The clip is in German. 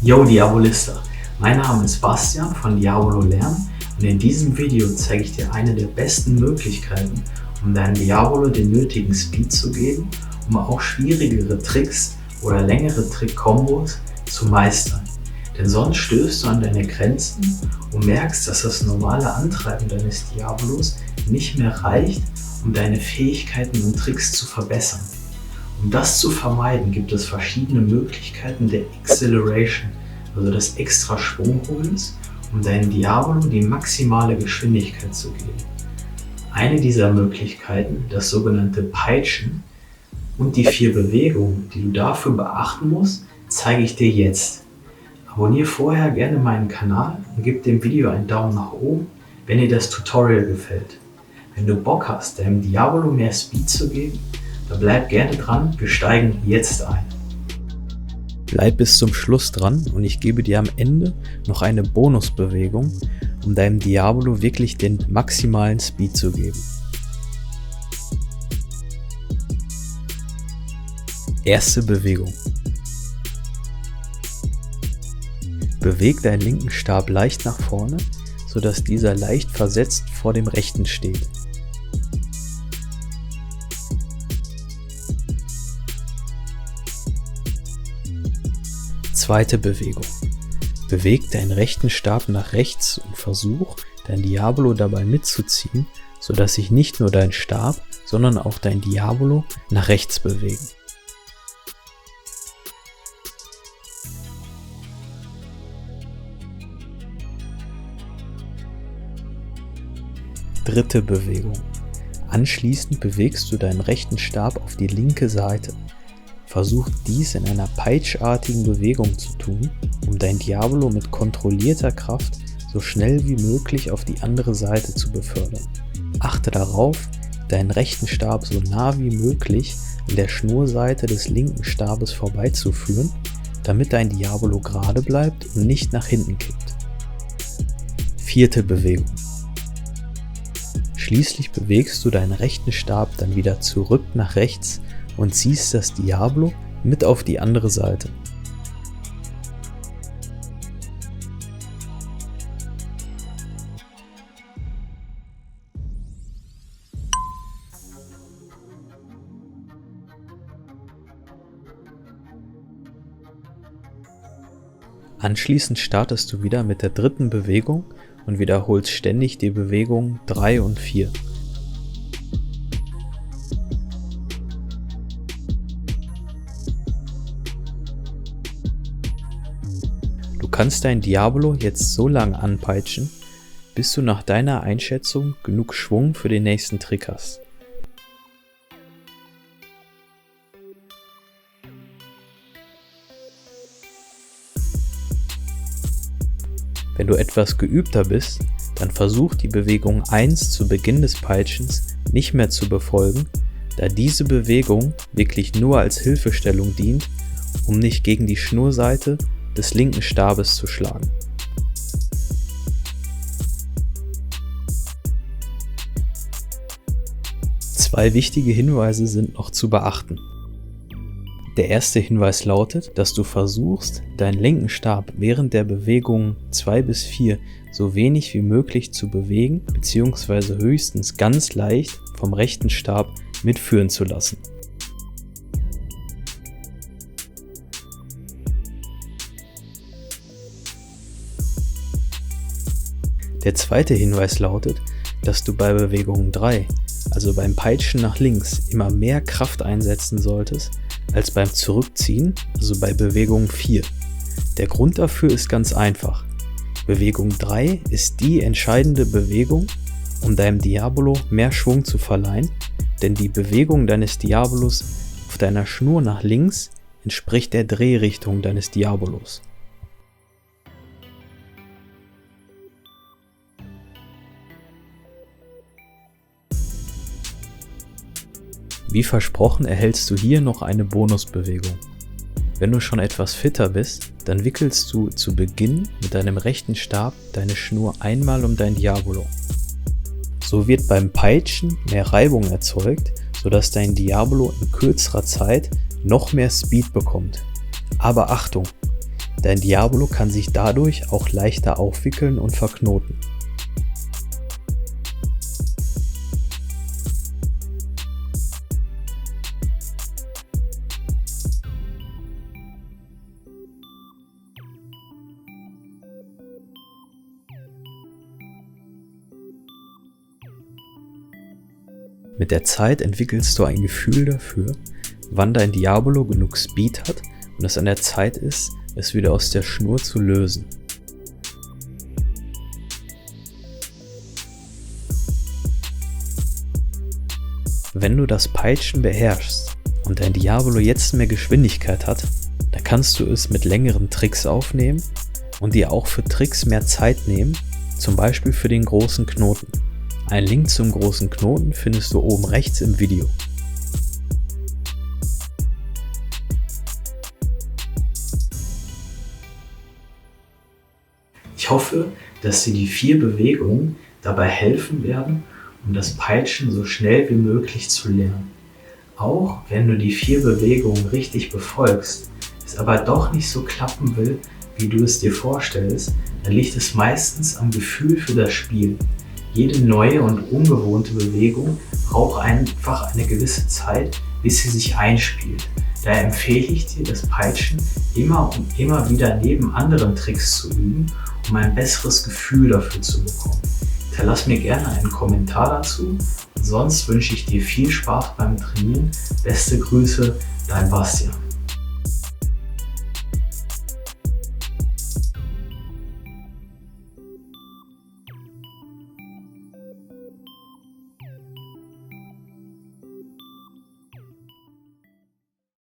Yo Diabolista, mein Name ist Bastian von Diabolo Lernen und in diesem Video zeige ich dir eine der besten Möglichkeiten, um deinem Diabolo den nötigen Speed zu geben, um auch schwierigere Tricks oder längere Trick-Kombos zu meistern. Denn sonst stößt du an deine Grenzen und merkst, dass das normale Antreiben deines Diabolos nicht mehr reicht, um deine Fähigkeiten und Tricks zu verbessern. Um das zu vermeiden, gibt es verschiedene Möglichkeiten der Acceleration, also des extra Schwungholens, um deinem Diabolo die maximale Geschwindigkeit zu geben. Eine dieser Möglichkeiten, das sogenannte Peitschen und die 4 Bewegungen, die du dafür beachten musst, zeige ich dir jetzt. Abonniere vorher gerne meinen Kanal und gib dem Video einen Daumen nach oben, wenn dir das Tutorial gefällt. Wenn du Bock hast, deinem Diabolo mehr Speed zu geben, dann bleib gerne dran, wir steigen jetzt ein. Bleib bis zum Schluss dran und ich gebe dir am Ende noch eine Bonusbewegung, um deinem Diabolo wirklich den maximalen Speed zu geben. Erste Bewegung. Beweg deinen linken Stab leicht nach vorne, sodass dieser leicht versetzt vor dem rechten steht. Zweite Bewegung. Beweg deinen rechten Stab nach rechts und versuch, dein Diabolo dabei mitzuziehen, sodass sich nicht nur dein Stab, sondern auch dein Diabolo nach rechts bewegen. Dritte Bewegung. Anschließend bewegst du deinen rechten Stab auf die linke Seite. Versuch dies in einer peitschartigen Bewegung zu tun, um dein Diabolo mit kontrollierter Kraft so schnell wie möglich auf die andere Seite zu befördern. Achte darauf, deinen rechten Stab so nah wie möglich an der Schnurseite des linken Stabes vorbeizuführen, damit dein Diabolo gerade bleibt und nicht nach hinten kippt. Vierte Bewegung. Schließlich bewegst du deinen rechten Stab dann wieder zurück nach rechts und ziehst das Diabolo mit auf die andere Seite. Anschließend startest du wieder mit der dritten Bewegung und wiederholst ständig die Bewegungen 3 und 4. Du kannst dein Diabolo jetzt so lange anpeitschen, bis du nach deiner Einschätzung genug Schwung für den nächsten Trick hast. Wenn du etwas geübter bist, dann versuch die Bewegung 1 zu Beginn des Peitschens nicht mehr zu befolgen, da diese Bewegung wirklich nur als Hilfestellung dient, um nicht gegen die Schnurseite des linken Stabes zu schlagen. Zwei wichtige Hinweise sind noch zu beachten. Der erste Hinweis lautet, dass du versuchst, deinen linken Stab während der Bewegungen 2 bis 4 so wenig wie möglich zu bewegen bzw. höchstens ganz leicht vom rechten Stab mitführen zu lassen. Der zweite Hinweis lautet, dass du bei Bewegung 3, also beim Peitschen nach links, immer mehr Kraft einsetzen solltest, als beim Zurückziehen, also bei Bewegung 4. Der Grund dafür ist ganz einfach. Bewegung 3 ist die entscheidende Bewegung, um deinem Diabolo mehr Schwung zu verleihen, denn die Bewegung deines Diabolos auf deiner Schnur nach links entspricht der Drehrichtung deines Diabolos. Wie versprochen erhältst du hier noch eine Bonusbewegung. Wenn du schon etwas fitter bist, dann wickelst du zu Beginn mit deinem rechten Stab deine Schnur einmal um dein Diabolo. So wird beim Peitschen mehr Reibung erzeugt, sodass dein Diabolo in kürzerer Zeit noch mehr Speed bekommt. Aber Achtung! Dein Diabolo kann sich dadurch auch leichter aufwickeln und verknoten. Mit der Zeit entwickelst du ein Gefühl dafür, wann dein Diabolo genug Speed hat und es an der Zeit ist, es wieder aus der Schnur zu lösen. Wenn du das Peitschen beherrschst und dein Diabolo jetzt mehr Geschwindigkeit hat, dann kannst du es mit längeren Tricks aufnehmen und dir auch für Tricks mehr Zeit nehmen, zum Beispiel für den großen Knoten. Einen Link zum großen Knoten findest du oben rechts im Video. Ich hoffe, dass dir die 4 Bewegungen dabei helfen werden, um das Peitschen so schnell wie möglich zu lernen. Auch wenn du die 4 Bewegungen richtig befolgst, es aber doch nicht so klappen will, wie du es dir vorstellst, dann liegt es meistens am Gefühl für das Spiel. Jede neue und ungewohnte Bewegung braucht einfach eine gewisse Zeit, bis sie sich einspielt. Daher empfehle ich dir, das Peitschen immer und immer wieder neben anderen Tricks zu üben, um ein besseres Gefühl dafür zu bekommen. Hinterlass mir gerne einen Kommentar dazu. Und sonst wünsche ich dir viel Spaß beim Trainieren. Beste Grüße, dein Bastian.